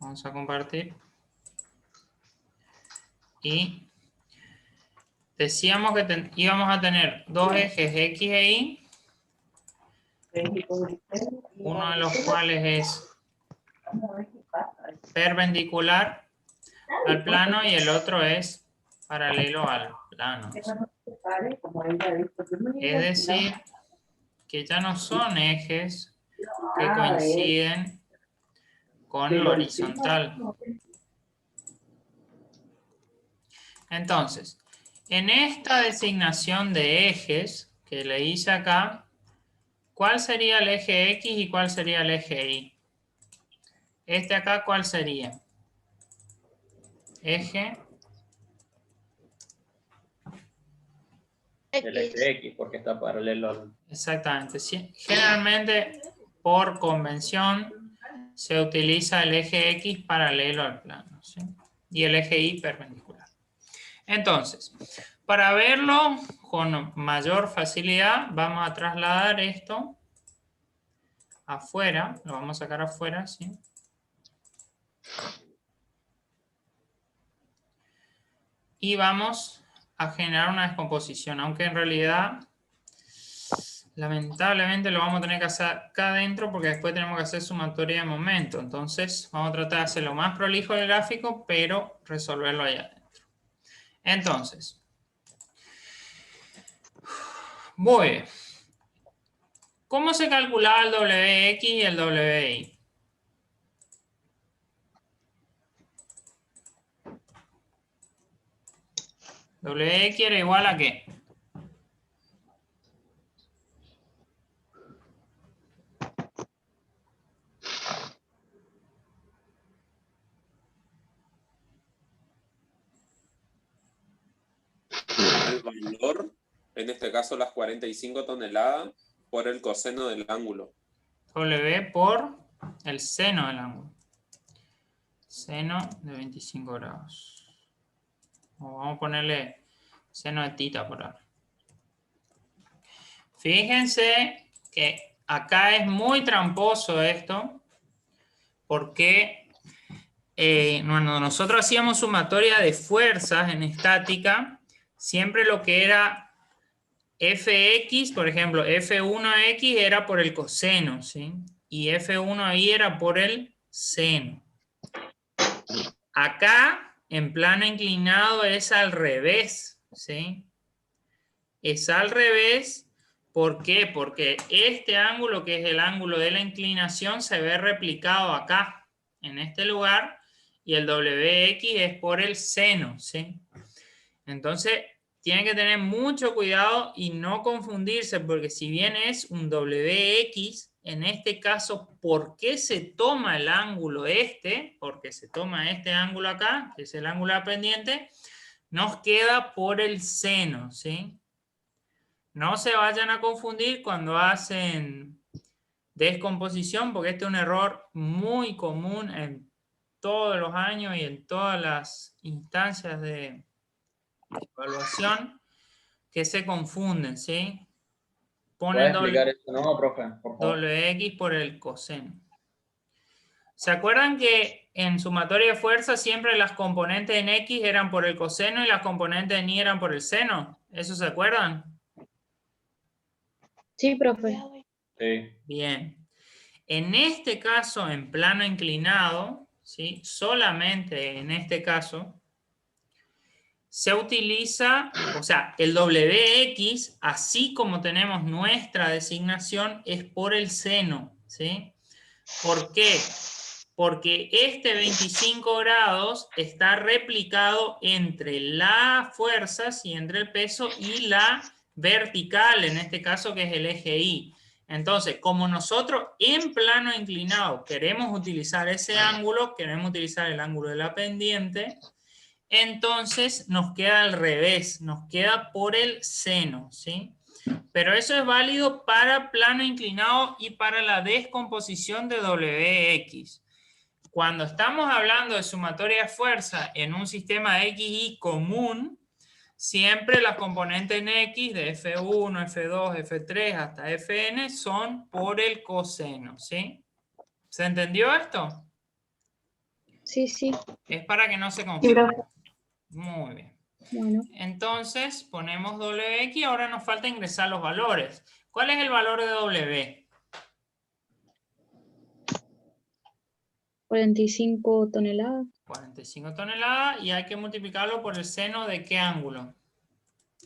Vamos a compartir. Y decíamos que íbamos a tener dos ejes X e Y, uno de los cuales es perpendicular al plano y el otro es paralelo al plano. Es decir, que ya no son ejes que coinciden con lo horizontal. Entonces, en esta designación de ejes que le hice acá, ¿cuál sería el eje X y cuál sería el eje Y? Este acá, ¿cuál sería? Eje El eje X, porque está paralelo al... Exactamente. Generalmente, por convención, se utiliza el eje X paralelo al plano, ¿sí? Y el eje Y perpendicular. Entonces, para verlo con mayor facilidad, vamos a trasladar esto afuera. Lo vamos a sacar afuera, ¿sí? Y vamos a generar una descomposición, aunque en realidad... lamentablemente lo vamos a tener que hacer acá adentro porque después tenemos que hacer sumatoria de momento. Entonces vamos a tratar de hacerlo más prolijo el gráfico, pero resolverlo allá adentro. Entonces, muy bien. ¿Cómo se calculaba el WX y el WY? WX era igual a ¿qué? El valor, en este caso las 45 toneladas, por el coseno del ángulo. W por el seno del ángulo. Seno de 25 grados. O vamos a ponerle seno de tita por ahora. Fíjense que acá es muy tramposo esto, porque cuando nosotros hacíamos sumatoria de fuerzas en estática, siempre lo que era Fx, por ejemplo, F1x era por el coseno, ¿sí? Y F1y era por el seno. Acá, en plano inclinado, es al revés, ¿sí? Es al revés. ¿Por qué? Porque este ángulo, que es el ángulo de la inclinación, se ve replicado acá, en este lugar, y el WX es por el seno, ¿sí? Entonces, tienen que tener mucho cuidado y no confundirse, porque si bien es un WX, en este caso, ¿por qué se toma el ángulo este? Porque se toma este ángulo acá, que es el ángulo pendiente, nos queda por el seno, ¿sí? No se vayan a confundir cuando hacen descomposición, porque este es un error muy común en todos los años y en todas las instancias de evaluación, que se confunden, ¿sí? ¿Puedes Ponen explicar eso, no, profe? Por favor. WX por el coseno. ¿Se acuerdan que en sumatoria de fuerza siempre las componentes en X eran por el coseno y las componentes en Y eran por el seno? ¿Eso se acuerdan? Sí, profe. Sí. Bien. En este caso, en plano inclinado, ¿sí? Solamente en este caso, se utiliza, o sea, el WX, así como tenemos nuestra designación, es por el seno, ¿sí? ¿Por qué? Porque este 25 grados está replicado entre las fuerzas y entre el peso y la vertical, en este caso que es el eje Y. Entonces, como nosotros en plano inclinado queremos utilizar ese ángulo, queremos utilizar el ángulo de la pendiente, entonces nos queda al revés, nos queda por el seno, ¿sí? Pero eso es válido para plano inclinado y para la descomposición de WX. Cuando estamos hablando de sumatoria de fuerza en un sistema XY común, siempre las componentes en X de F1, F2, F3 hasta Fn son por el coseno, ¿sí? ¿Se entendió esto? Sí, sí. Es para que no se Sí, confunda. profe. Muy bien. Bueno, Entonces ponemos WX y ahora nos falta ingresar los valores. ¿Cuál es el valor de W? 45 toneladas 45 toneladas y hay que multiplicarlo por el seno de qué ángulo?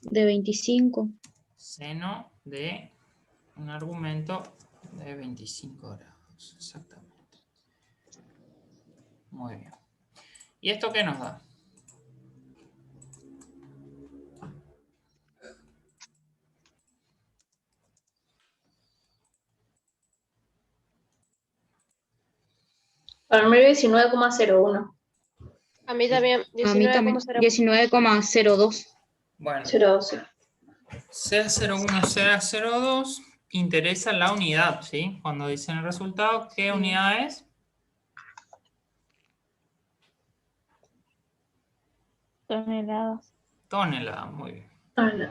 de 25. Seno de un argumento de 25 grados. Exactamente. Muy bien. ¿Y esto qué nos da? Para mí 19,01. A mí también, A mí también. 19,0. 19,02. Bueno, 0,12. sea 01, sea 02, interesa la unidad, ¿sí? Cuando dicen el resultado, ¿qué unidad es? Toneladas. Tonelada, muy bien. Ah, no.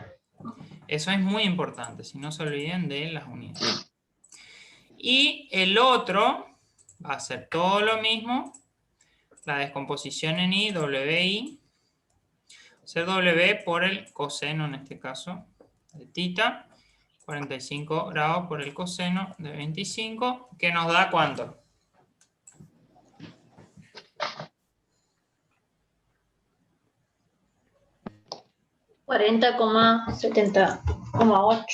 Eso es muy importante, si no se olviden de las unidades. Y el otro va a ser todo lo mismo, la descomposición en I, WI, ser W por el coseno en este caso de tita, 45 grados por el coseno de 25, que nos da ¿cuánto? $40,70,8.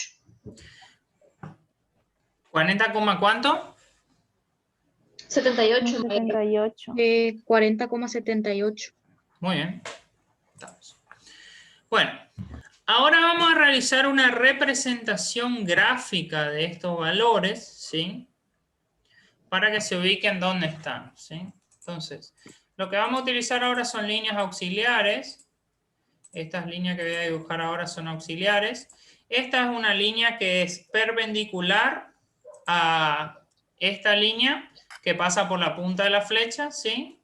40, ¿cuánto? 78. 78. 40,78. Muy bien. Estamos. Bueno, ahora vamos a realizar una representación gráfica de estos valores, ¿sí? Para que se ubiquen dónde están, ¿sí? Entonces, lo que vamos a utilizar ahora son líneas auxiliares. Estas líneas que voy a dibujar ahora son auxiliares. Esta es una línea que es perpendicular a esta línea que pasa por la punta de la flecha, ¿sí?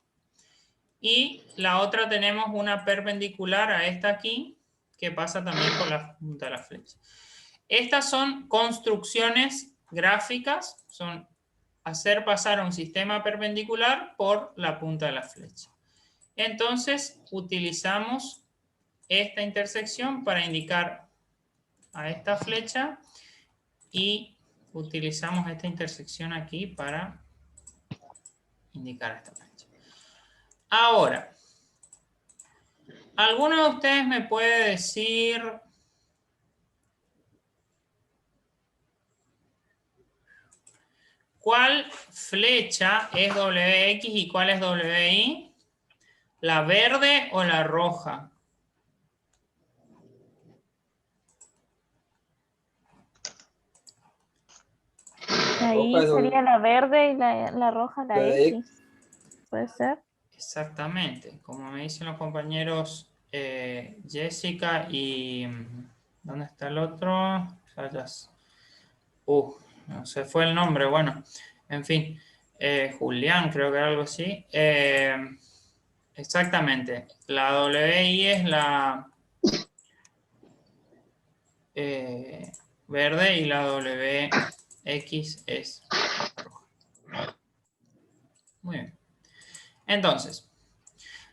Y la otra tenemos una perpendicular a esta aquí, que pasa también por la punta de la flecha. Estas son construcciones gráficas, son hacer pasar un sistema perpendicular por la punta de la flecha. Entonces, utilizamos esta intersección para indicar a esta flecha y utilizamos esta intersección aquí para indicar a esta flecha. Ahora, ¿alguno de ustedes me puede decir cuál flecha es WX y cuál es WI? ¿La verde o la roja? Ahí roja es sería la verde y la roja la la X. ¿Puede ser? Exactamente, como me dicen los compañeros Jessica y... ¿dónde está el otro? No se fue el nombre, bueno, en fin, Julián creo que era algo así. Exactamente, la WI es la verde y la WX es roja. Muy bien. Entonces,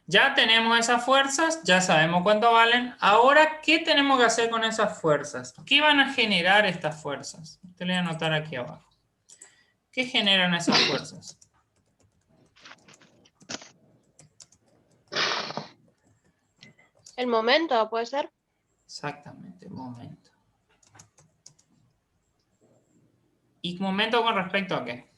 ya tenemos esas fuerzas, ya sabemos cuánto valen. Ahora, ¿qué tenemos que hacer con esas fuerzas? ¿Qué van a generar estas fuerzas? Te lo voy a anotar aquí abajo. ¿Qué generan esas fuerzas? El momento, ¿puede ser? Exactamente, momento. ¿Y momento con respecto a qué?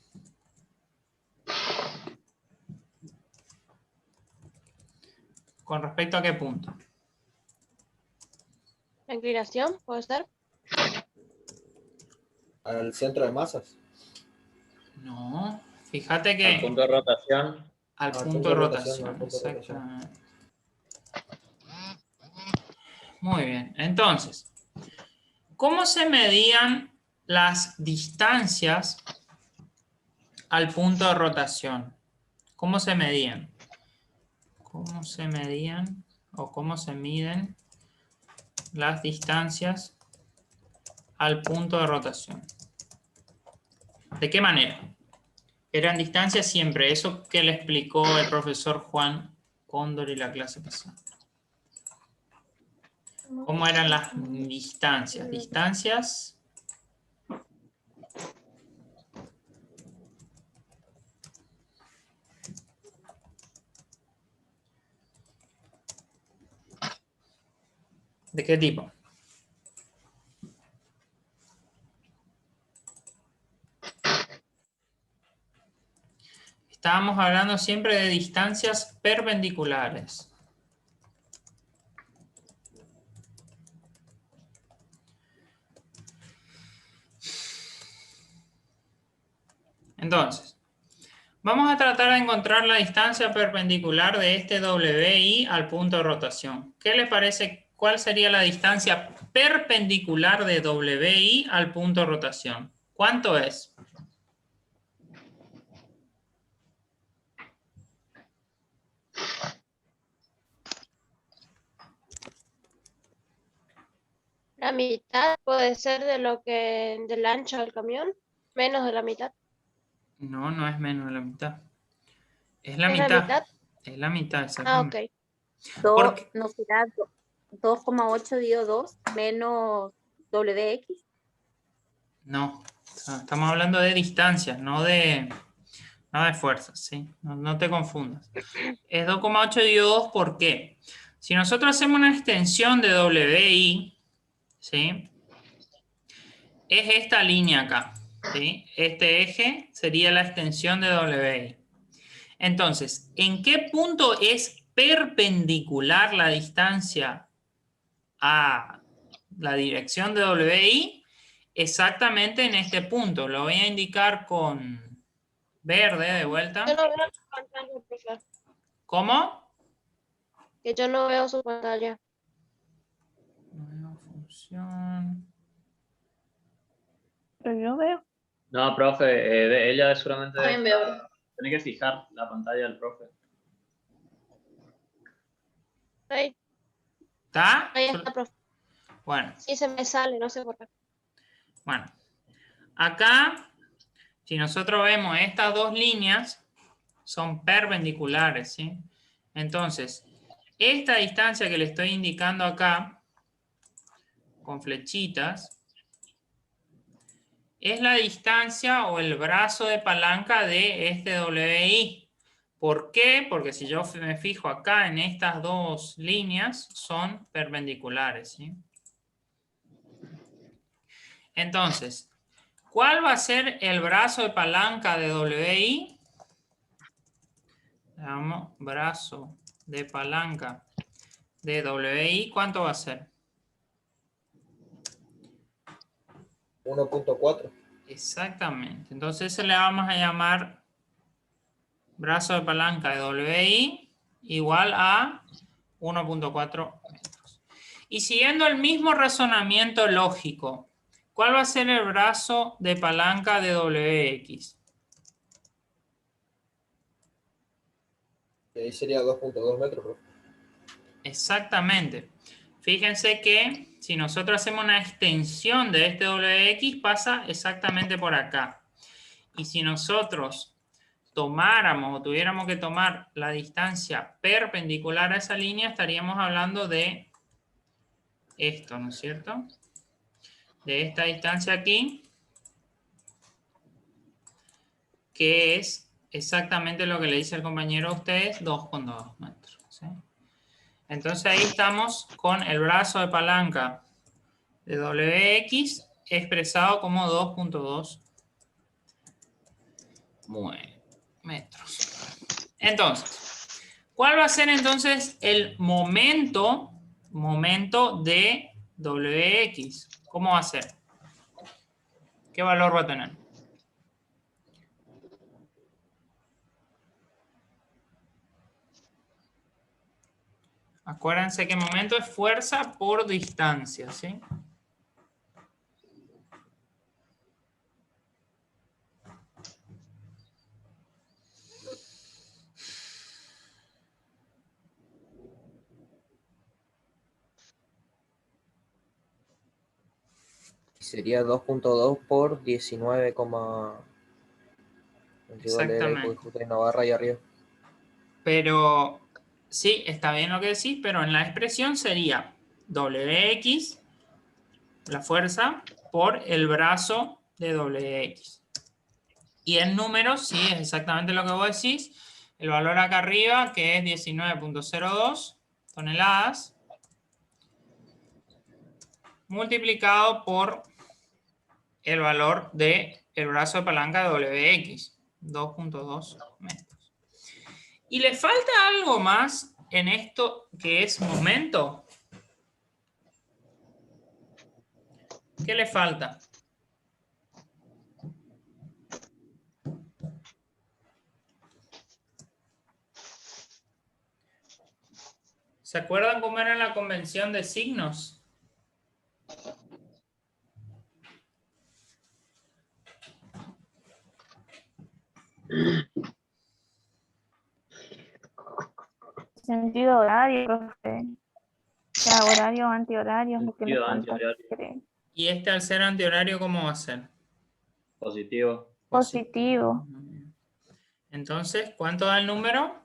¿Con respecto a qué punto? La inclinación, ¿puede ser? al centro de masas. No, fíjate Al que punto de rotación. al Al punto de rotación, exactamente. Muy bien, entonces, ¿cómo se medían las distancias al punto de rotación? ¿Cómo se medían? ¿Cómo se medían o cómo se miden las distancias al punto de rotación? ¿De qué manera? Eran distancias siempre. Eso que le explicó el profesor Juan Cóndor en la clase pasada. ¿Cómo eran las distancias? Distancias. ¿De qué tipo? Estábamos hablando siempre de distancias perpendiculares. Entonces, vamos a tratar de encontrar la distancia perpendicular de este WI al punto de rotación. ¿Qué les parece? ¿Cuál sería la distancia perpendicular de WI al punto de rotación? ¿Cuánto es? La mitad puede ser de lo que del ancho del camión, menos de la mitad. No, no es menos de la mitad. Es la ¿Es la mitad. mitad? Es la mitad, Ah, exactamente. ok. ¿Por qué? ¿No será 2,8 dividido 2 menos WX? No, estamos hablando de distancias, no de fuerzas, ¿sí? No te confundas. Es 2,8 dividido 2, ¿por qué? Si nosotros hacemos una extensión de WI, ¿sí? Es esta línea acá, ¿sí? Este eje sería la extensión de WI. Entonces, ¿en qué punto es perpendicular la distancia a la dirección de WI? Exactamente en este punto. Lo voy a indicar con verde de vuelta. Yo no veo su pantalla, profe. ¿Cómo? Que yo no veo su pantalla. Nueva función. Pero yo veo. No, profe, ella seguramente También veo. tiene que fijar la pantalla del profe. Ahí, ¿Está? ahí está, profe. Bueno, Sí se me sale, no sé por qué. bueno. Acá, si nosotros vemos estas dos líneas, son perpendiculares, ¿sí? Entonces, esta distancia que le estoy indicando acá, con flechitas, es la distancia o el brazo de palanca de este WI. ¿Por qué? Porque si yo me fijo acá en estas dos líneas, son perpendiculares, ¿sí? Entonces, ¿cuál va a ser el brazo de palanca de WI? Veamos, brazo de palanca de WI, ¿cuánto va a ser? 1.4. Exactamente. Entonces, se le vamos a llamar brazo de palanca de WI igual a 1.4 metros. Y siguiendo el mismo razonamiento lógico, ¿cuál va a ser el brazo de palanca de WX? Y ahí sería 2.2 metros, profe. Exactamente. Fíjense que si nosotros hacemos una extensión de este WX, pasa exactamente por acá. Y si nosotros tomáramos o tuviéramos que tomar la distancia perpendicular a esa línea, estaríamos hablando de esto, ¿no es cierto? De esta distancia aquí, que es exactamente lo que le dice el compañero a ustedes, 2,2 metros. ¿Sí? Entonces ahí estamos con el brazo de palanca de WX expresado como 2.2 metros. Entonces, ¿cuál va a ser entonces el momento de WX? ¿Cómo va a ser? ¿Qué valor va a tener? Acuérdense que momento es fuerza por distancia, ¿sí? Sería 2.2 por 19,1. Exactamente. Porque justo hay una barra ahí arriba. Pero sí, está bien lo que decís, pero en la expresión sería Wx, la fuerza, por el brazo de Wx. Y en números, sí, es exactamente lo que vos decís. El valor acá arriba, que es 19.02 toneladas, multiplicado por el valor del brazo de palanca de Wx, 2.2 metros. ¿Y le falta algo más en esto que es momento? ¿Qué le falta? ¿Se acuerdan cómo era la convención de signos? Sentido horario, profe. O sea, horario, antihorario, es lo que le Sentido falta, antihorario. creo. Y este al ser antihorario, ¿cómo va a ser? Positivo. Positivo. Entonces, ¿cuánto da el número?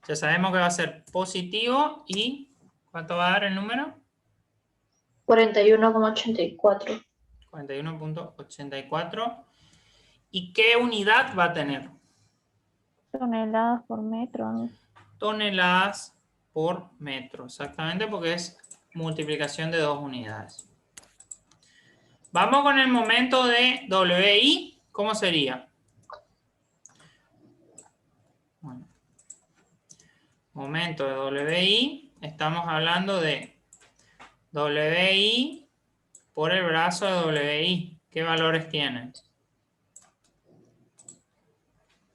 Ya sabemos que va a ser positivo y ¿cuánto va a dar el número? 41,84. 41.84. ¿Y qué unidad va a tener? Toneladas por metro, ¿no? Toneladas por metro, exactamente, porque es multiplicación de 2 unidades. Vamos con el momento de WI. ¿Cómo sería? Bueno, momento de WI, estamos hablando de WI por el brazo de WI. ¿Qué valores tienen?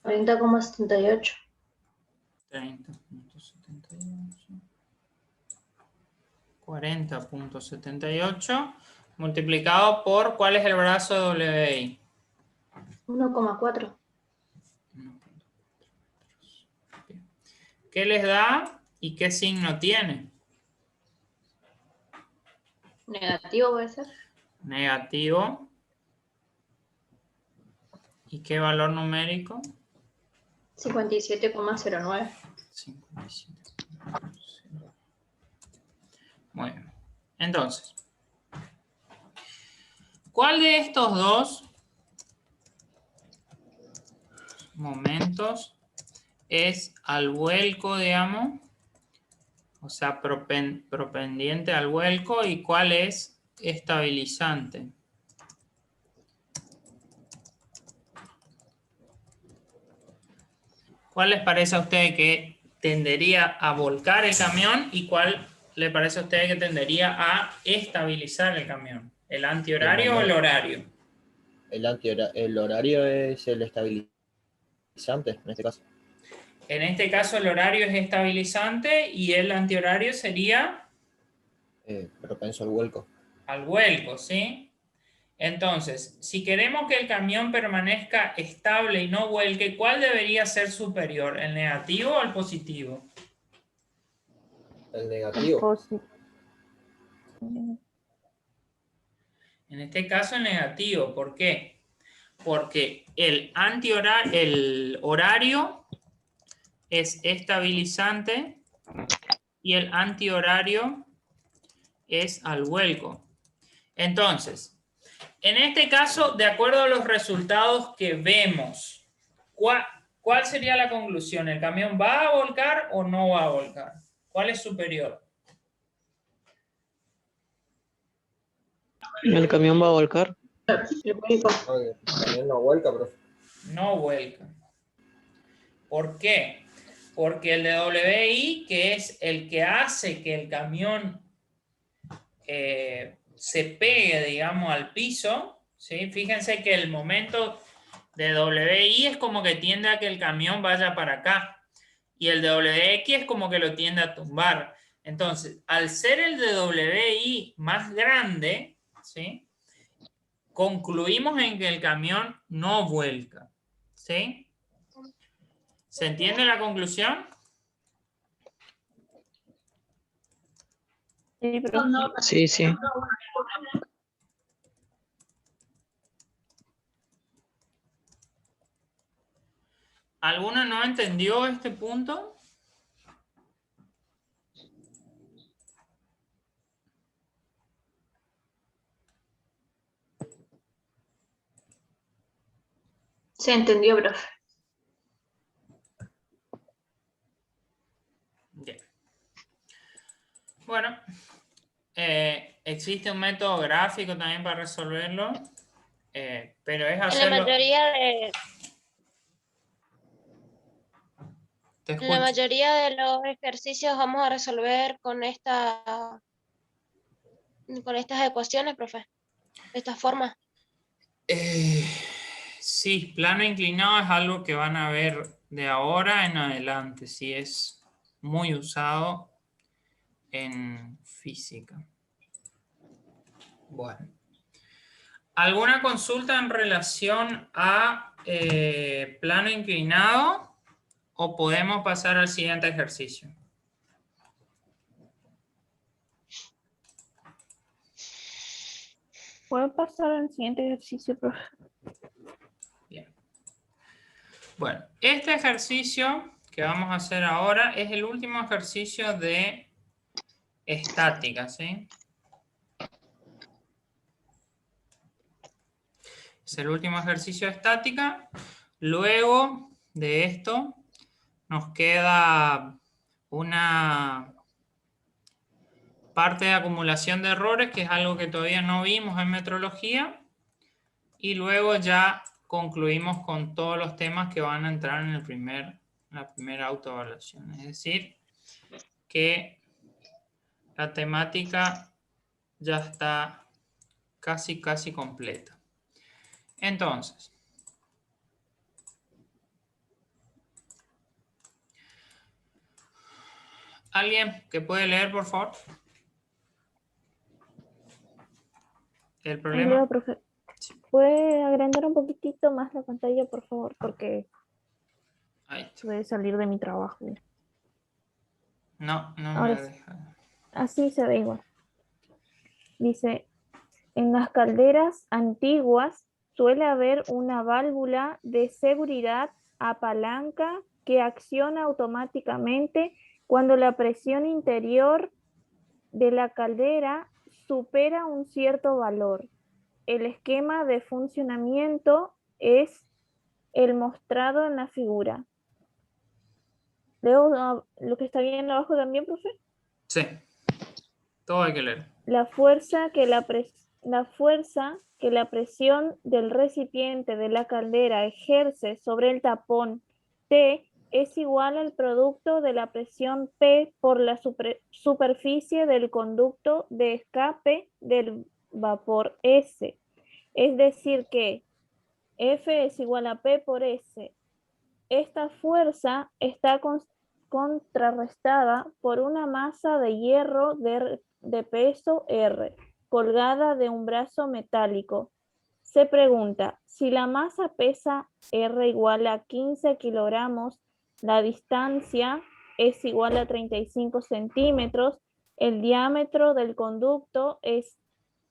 40,78. 30.78. 40.78 multiplicado por, ¿cuál es el brazo de WI? 1,4. ¿Qué les da y qué signo tiene? Negativo puede ser. Negativo. ¿Y qué valor numérico? 57,09. 57. Muy bien. Entonces, ¿cuál de estos dos momentos es al vuelco, digamos? O sea, propendiente al vuelco, ¿y cuál es estabilizante? ¿Cuál les parece a ustedes que tendería a volcar el camión y cuál le parece a ustedes que tendería a estabilizar el camión? ¿El antihorario o el horario? El horario es el estabilizante, en este caso. En este caso el horario es estabilizante y el antihorario sería Propenso al vuelco. al vuelco, ¿sí? Entonces, si queremos que el camión permanezca estable y no vuelque, ¿cuál debería ser superior? ¿El negativo o el positivo? El negativo. Positivo. En este caso el negativo. ¿Por qué? Porque el horario es estabilizante y el antihorario es al vuelco. Entonces, en este caso, de acuerdo a los resultados que vemos, ¿cuál sería la conclusión? ¿El camión va a volcar o no va a volcar? ¿Cuál es superior? El camión va a volcar. El vuelco. También no vuelca, profe. No vuelca. ¿Por qué? Porque el de WI, que es el que hace que el camión se pegue, digamos, al piso, ¿sí? Fíjense que el momento de WI es como que tiende a que el camión vaya para acá. Y el de WX es como que lo tiende a tumbar. Entonces, al ser el de WI más grande, ¿sí? Concluimos en que el camión no vuelca. ¿Sí? ¿Se entiende la conclusión? Sí, profe. Sí, sí. ¿Alguno no entendió este punto? Se entendió, profe. Bien. Bueno, existe un método gráfico también para resolverlo, pero es En la hacerlo... mayoría de, Te en la escucho. mayoría de los ejercicios vamos a resolver con estas ecuaciones, profe. De esta forma. Sí, plano inclinado es algo que van a ver de ahora en adelante, sí es muy usado en física. Bueno. ¿Alguna consulta en relación a plano inclinado o podemos pasar al siguiente ejercicio? ¿Puedo pasar al siguiente ejercicio, profe? Bien. Bueno, este ejercicio que vamos a hacer ahora es el último ejercicio de estática, ¿sí? Es el último ejercicio de estática. Luego de esto nos queda una parte de acumulación de errores, que es algo que todavía no vimos en metrología. Y luego ya concluimos con todos los temas que van a entrar en la primera autoevaluación. Es decir, que la temática ya está casi completa. Entonces, ¿alguien que puede leer, por favor? ¿El problema? Leo, profe. ¿Puede agrandar un poquitito más la pantalla, por favor? Porque Ahí está. voy a salir de mi trabajo. No me Ahora sí. deja. Así se ve igual. Dice, en las calderas antiguas suele haber una válvula de seguridad a palanca que acciona automáticamente cuando la presión interior de la caldera supera un cierto valor. El esquema de funcionamiento es el mostrado en la figura. ¿Leo lo que está bien abajo también, profe? Sí, todo hay que leer. La fuerza que la presión del recipiente de la caldera ejerce sobre el tapón T es igual al producto de la presión P por la superficie del conducto de escape del vapor S. Es decir que F es igual a P por S. Esta fuerza está contrarrestada por una masa de hierro de peso R, colgada de un brazo metálico. Se pregunta, si la masa pesa R igual a 15 kilogramos, la distancia es igual a 35 centímetros, el diámetro del conducto es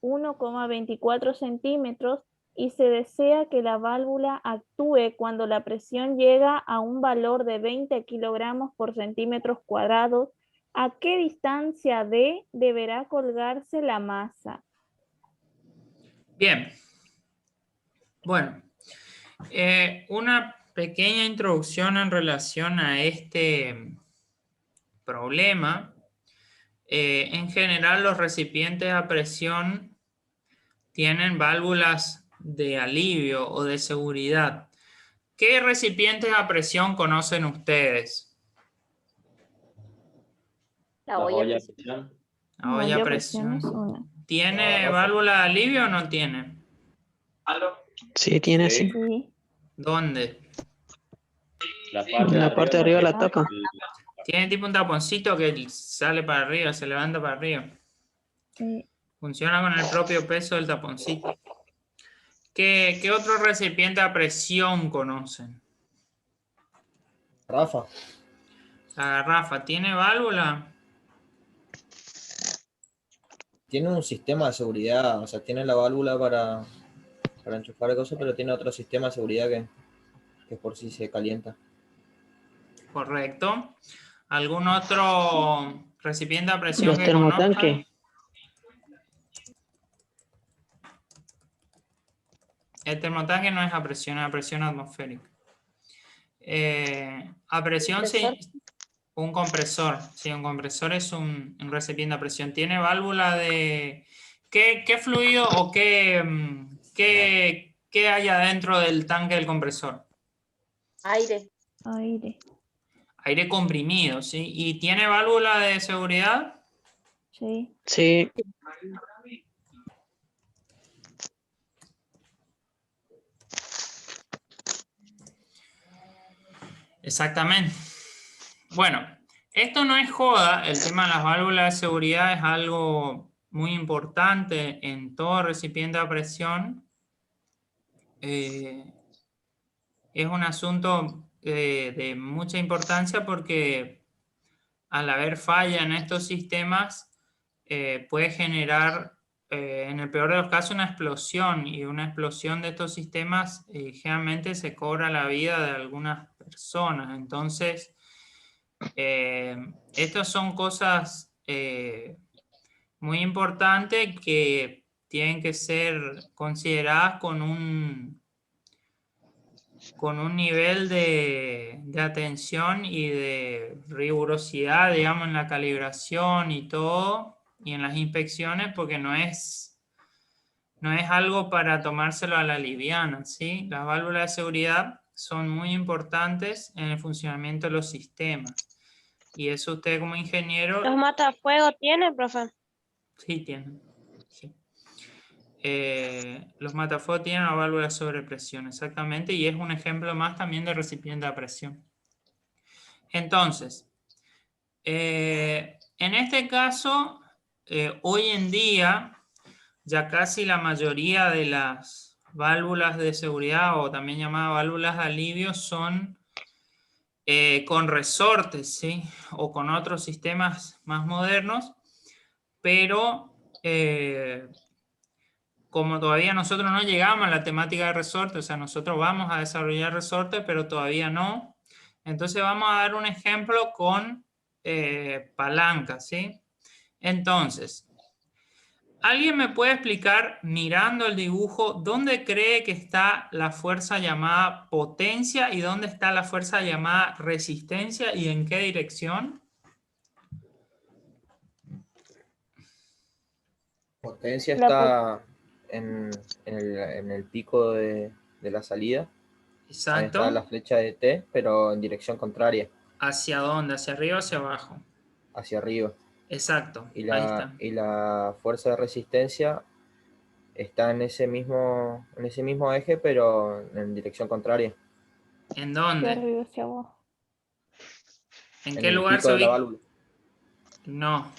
1,24 centímetros y se desea que la válvula actúe cuando la presión llega a un valor de 20 kilogramos por centímetros cuadrados, ¿a qué distancia D deberá colgarse la masa? Bien. Bueno, una pequeña introducción en relación a este problema. En general, los recipientes a presión tienen válvulas de alivio o de seguridad. ¿Qué recipientes a presión conocen ustedes? La olla a presión. La olla a presión. Es una. ¿Tiene válvula de alivio o no tiene? Sí, tiene, sí. Sí. ¿Dónde? En la parte de arriba de la tapa. Tiene tipo un taponcito que sale para arriba, se levanta para arriba. Sí. Funciona con el propio peso del taponcito. ¿Qué otro recipiente a presión conocen? Rafa. La garrafa, ¿tiene válvula? Tiene un sistema de seguridad, o sea, tiene la válvula para enchufar cosas, pero tiene otro sistema de seguridad que por sí se calienta. Correcto. ¿Algún otro recipiente a presión Los que conozcan? termotanques. El termotanque no es a presión atmosférica. A presión, sí, un compresor. Sí, un compresor es un recipiente a presión. Tiene válvula de... ¿Qué fluido o qué hay adentro del tanque del compresor? Aire. Aire. Aire comprimido, ¿sí? ¿Y tiene válvula de seguridad? Sí. Sí. Exactamente. Bueno, esto no es joda, el tema de las válvulas de seguridad es algo muy importante en todo recipiente a presión. Es un asunto de mucha importancia porque al haber falla en estos sistemas puede generar, en el peor de los casos, una explosión, y una explosión de estos sistemas generalmente se cobra la vida de algunas personas. Entonces, estas son cosas muy importantes que tienen que ser consideradas con un nivel de atención y de rigurosidad, digamos, en la calibración y todo, y en las inspecciones, porque no es algo para tomárselo a la liviana, ¿sí? Las válvulas de seguridad son muy importantes en el funcionamiento de los sistemas. Y eso usted como ingeniero... ¿Los matafuegos tienen, profe? Sí, tienen. Sí. Los matafuegos tienen una válvula sobre presión, exactamente, y es un ejemplo más también de recipiente a presión. Entonces, en este caso, hoy en día, ya casi la mayoría de las válvulas de seguridad, o también llamadas válvulas de alivio, son con resortes, ¿sí? O con otros sistemas más modernos, pero como todavía nosotros no llegamos a la temática de resorte, o sea, nosotros vamos a desarrollar resorte, pero todavía no. Entonces vamos a dar un ejemplo con palancas, ¿sí? Entonces, ¿alguien me puede explicar, mirando el dibujo, dónde cree que está la fuerza llamada potencia y dónde está la fuerza llamada resistencia y en qué dirección? Potencia está en el pico de la salida. Exacto. Ahí está la flecha de T, pero en dirección contraria. ¿Hacia dónde? ¿Hacia arriba o hacia abajo? Hacia arriba. Exacto. Y Ahí está. la fuerza de resistencia está en ese mismo eje, pero en dirección contraria. ¿En De dónde? arriba hacia abajo. ¿En En qué el lugar pico se de la ubica? válvula. No.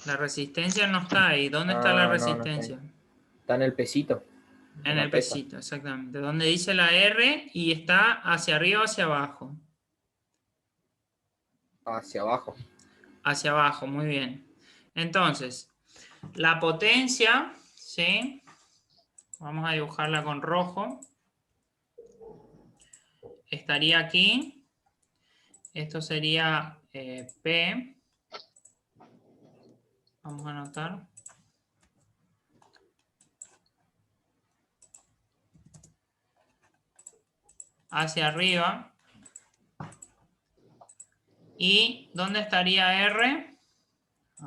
La resistencia no está ahí. ¿Dónde está la No está ahí. resistencia? Está en el pesito. En el pesito, exactamente. Donde dice la R y está hacia arriba o hacia abajo. Hacia abajo. Hacia abajo, muy bien. Entonces, la potencia, ¿sí? Vamos a dibujarla con rojo. Estaría aquí. Esto sería P. Vamos a anotar. Hacia arriba. ¿Y dónde estaría R?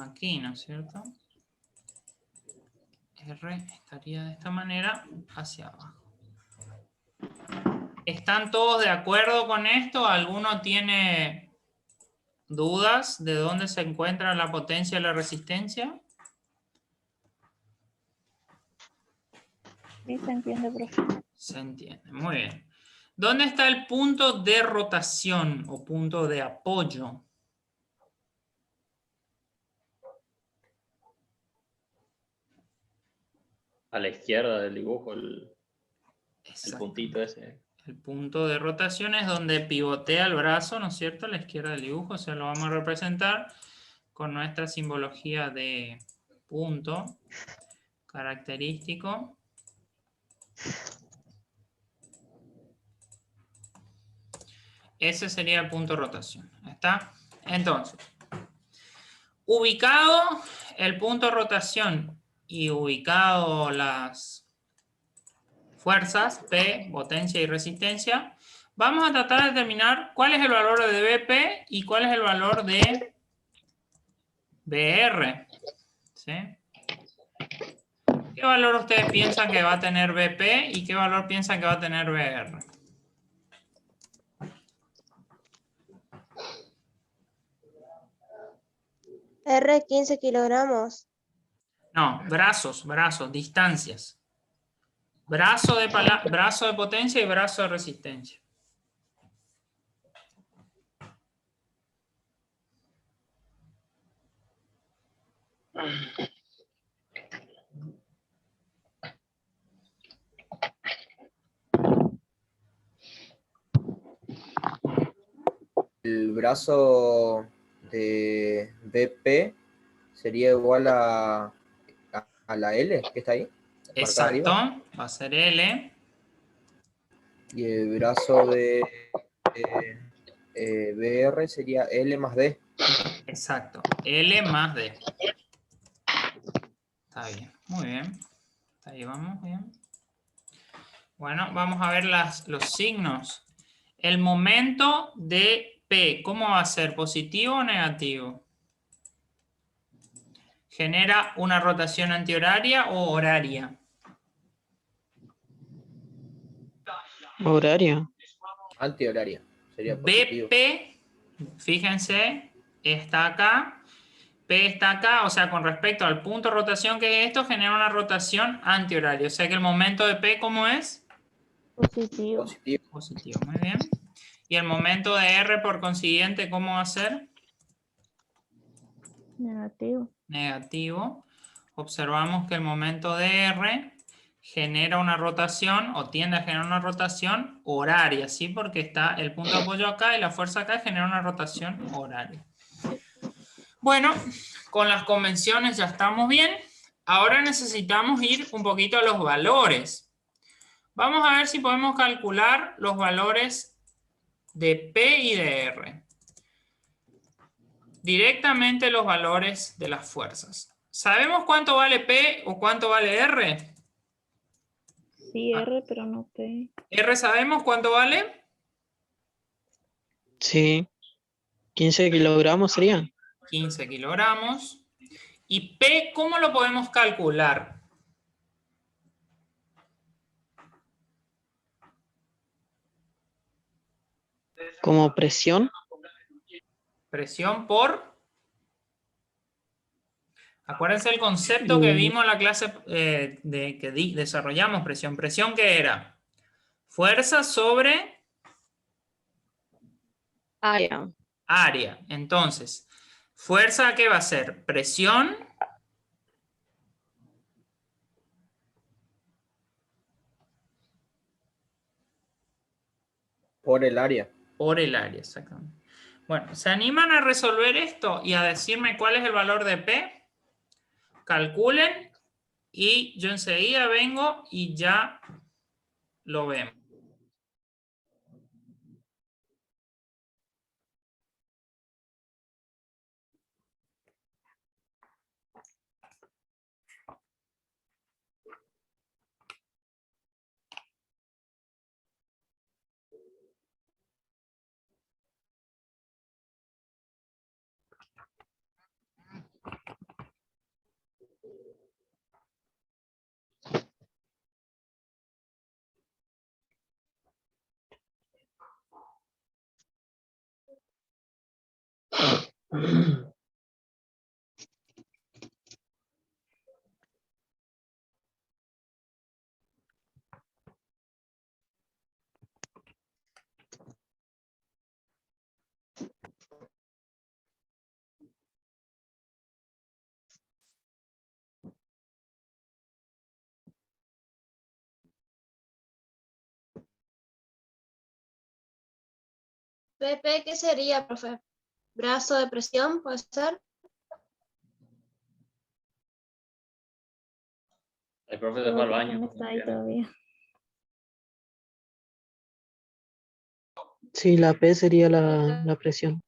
Aquí, ¿no es cierto? R estaría de esta manera hacia abajo. ¿Están todos de acuerdo con esto? ¿Alguno tiene dudas de dónde se encuentra la potencia y la resistencia? Sí, se entiende, profe. Se entiende, muy bien. ¿Dónde está el punto de rotación o punto de apoyo? A la izquierda del dibujo, el Exacto. puntito ese. El punto de rotación es donde pivotea el brazo, ¿no es cierto? A la izquierda del dibujo, o sea, lo vamos a representar con nuestra simbología de punto característico. ese sería el punto de rotación. ¿Está? Entonces, ubicado el punto de rotación y ubicado las fuerzas, P, potencia y resistencia, vamos a tratar de determinar cuál es el valor de BP y cuál es el valor de BR. ¿Sí? ¿Qué valor ustedes piensan que va a tener BP y qué valor piensan que va a tener BR? R 15 kilogramos. No, brazos, distancias. Brazo de potencia y brazo de resistencia. El brazo de BP sería igual a la L que está ahí. marcada Exacto, arriba. va a ser L. Y el brazo de BR sería L más D. Exacto, L más D. Está bien, muy bien. Ahí vamos, bien. Bueno, vamos a ver los signos. El momento de P, ¿cómo va a ser? ¿Positivo o negativo? ¿Genera una rotación antihoraria o horaria? Horaria. Antihoraria. Sería positivo. BP, fíjense, está acá. P está acá, o sea, con respecto al punto de rotación que es esto, genera una rotación antihoraria. O sea que el momento de P, ¿cómo es? Positivo. Positivo, muy bien. Y el momento de R, por consiguiente, ¿cómo va a ser? Negativo. Negativo. Observamos que el momento de R genera una rotación o tiende a generar una rotación horaria, ¿sí? Porque está el punto de apoyo acá y la fuerza acá genera una rotación horaria. Bueno, con las convenciones ya estamos bien. Ahora necesitamos ir un poquito a los valores. Vamos a ver si podemos calcular los valores de P y de R. Directamente los valores de las fuerzas. ¿Sabemos cuánto vale P o cuánto vale R? Sí, R, pero no P. ¿R sabemos cuánto vale? Sí. 15 kilogramos serían. 15 kilogramos. ¿Y P cómo lo podemos calcular? Como presión. Presión por... Acuérdense el concepto que vimos en la clase que desarrollamos, presión. ¿Presión qué era? Fuerza sobre... Área. área. Entonces, ¿fuerza qué va a ser? Presión... Por el área. por el área, exactamente. Bueno, ¿se animan a resolver esto y a decirme cuál es el valor de P? Calculen y yo enseguida vengo y ya lo vemos. BP, ¿qué sería, profe? ¿Brazo de presión, puede ser? El profe se fue al baño. No está ahí todavía. Sí, la P sería la presión.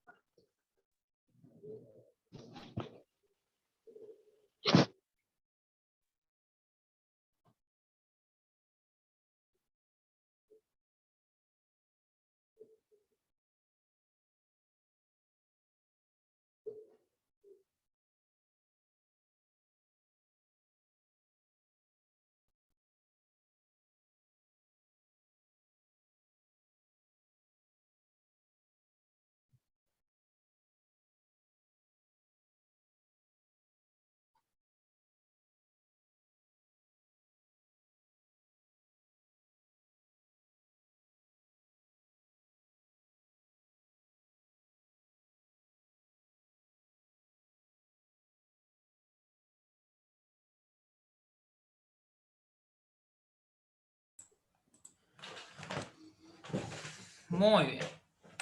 Muy bien.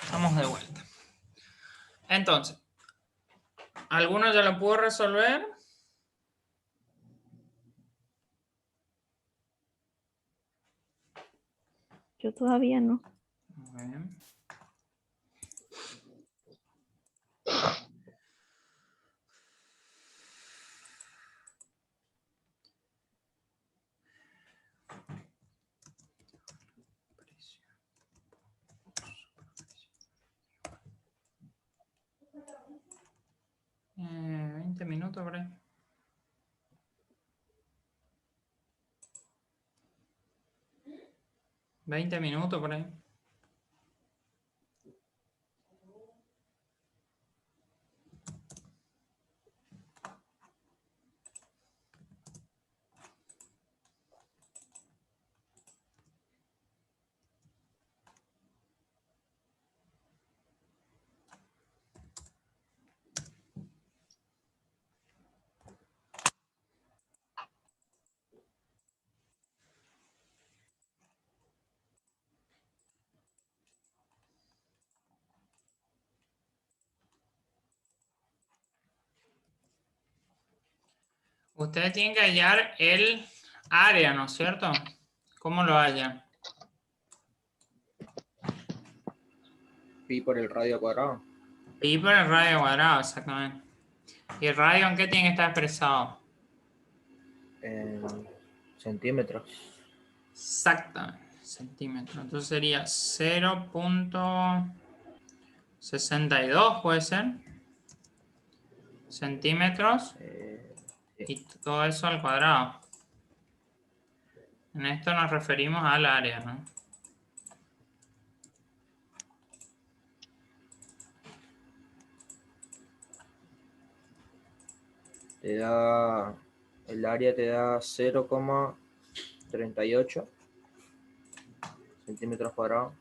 Estamos de vuelta. Entonces, ¿alguno ya lo pudo resolver? Yo todavía no. Muy bien. Eh, 20 minutos por ahí. ¿20 minutos por ahí? Ustedes tienen que hallar el área, ¿no es cierto? ¿Cómo lo hallan? Pi por el radio cuadrado. Pi por el radio cuadrado, exactamente. ¿Y el radio en qué tiene que estar expresado? En centímetros. Exactamente, centímetros. Entonces sería 0.62, puede ser. Centímetros. Sí. Y todo eso al cuadrado. En esto nos referimos al área, ¿no? Te da, el área te da 0,38 centímetros cuadrados.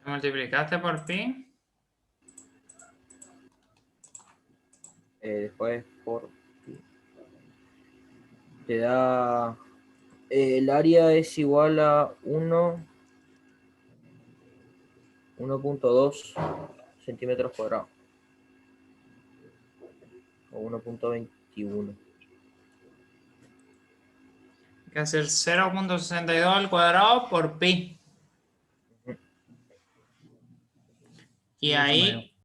Multiplicaste por pi. Después por pi. Te da, el área es igual a 1.2 centímetros cuadrados. O 1.21. Hay que hacer 0.62 al cuadrado por pi. Y ahí